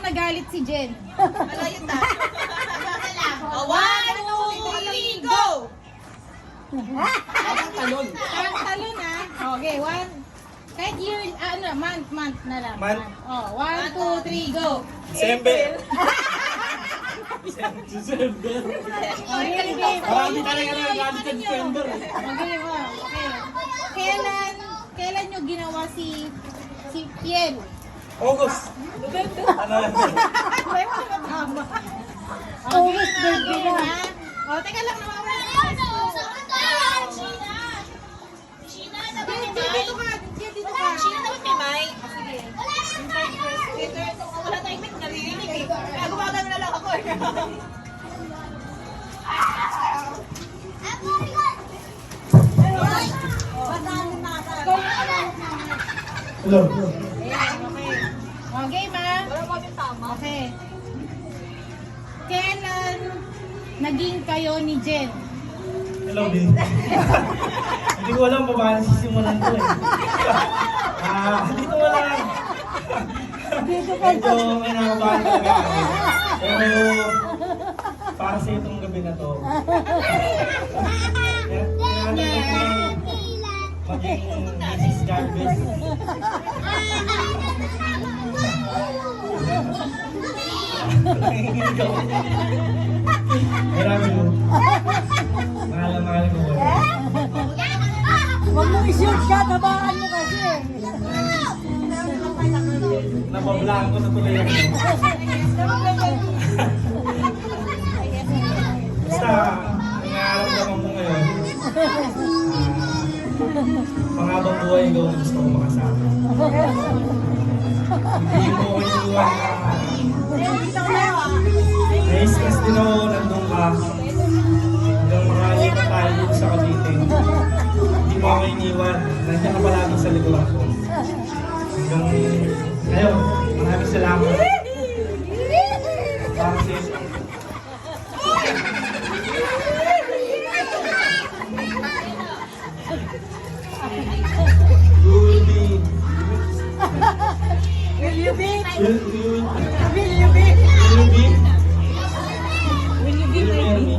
nagalit si Jen? Malayo na. 1, 2, 3, go! Talon. Parang talon ah. Okay, one. Kahit year, month na lang. Month. Oh, 1, 2, 3, go. December. December. Okay, game. Marami talaga nagalit sa December. Okay, wow. Okay. Kailan nyo ginawa si Piel? August. Ano lang? August birthday na. Oh, teka lang naman. Dito ka. Sino naman may mic? Sige. Wala tayong mic, narinig eh. Kaya gumagano na lang ako eh. Hello. Okay, ma. Wala mo kami tama. Okay. Kailan naging kayo ni Jen? Hello, din. Hindi ko alam pa paano sisimulan ko eh. Dito wala. Medyo may nakabahan talaga ako. Pero para sa itong gabi na to, maging Mrs. Garbage. Marami mo. Mahal ko. Huwag mo i-shoot ka, tabaan mo kasi. Napablaan ko na tuloy ako. Basta, nangaramdaman mo ngayon, panghabang buhay ko gusto ko makasama. Hindi mo ko iniwan na na-stress din ako, nandun ka. Hanggang makaliit na tayo dito sa Cavite. Hindi mo ako iniwan. Nandiyan ka palagi sa likod ko. Hanggang ngayon, maraming salamat. Para sa iyo. Will you be? Will you Will you be? Will you be? Will you be Will you marry me?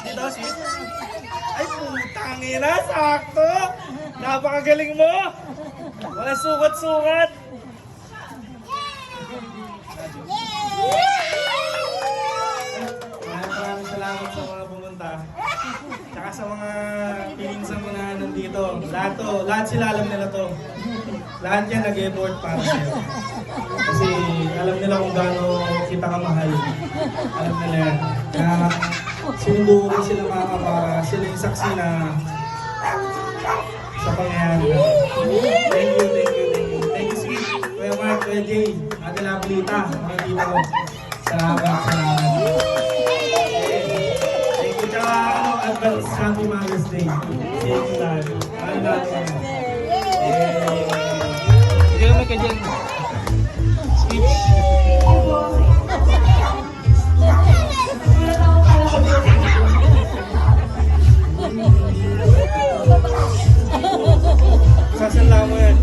Dito si... Ay, putang ina, sakto! Napakagaling mo! Wala sukat-sukat! Maraming salamat sa mga pumunta. Tsaka sa mga pinsan ko na nandito. Lahat sila alam nila to. Lahat yan nag-effort para sa'yo. Kasi alam nila kung gaano kita kamahal. Alam nila yan. Kaya sinundo ko sila mga para sila yung saksi na sa pangyayari. Thank you. Thank you, sweet. Kuya Mark, Kuya Jay, Ate Lablita, mga tita ko. Salamat. Thank you, tsaka advance Happy Mother's Day. See you lahat. Mahal natin. Hindi naman ka dyan. Speech. Sasala mo yan.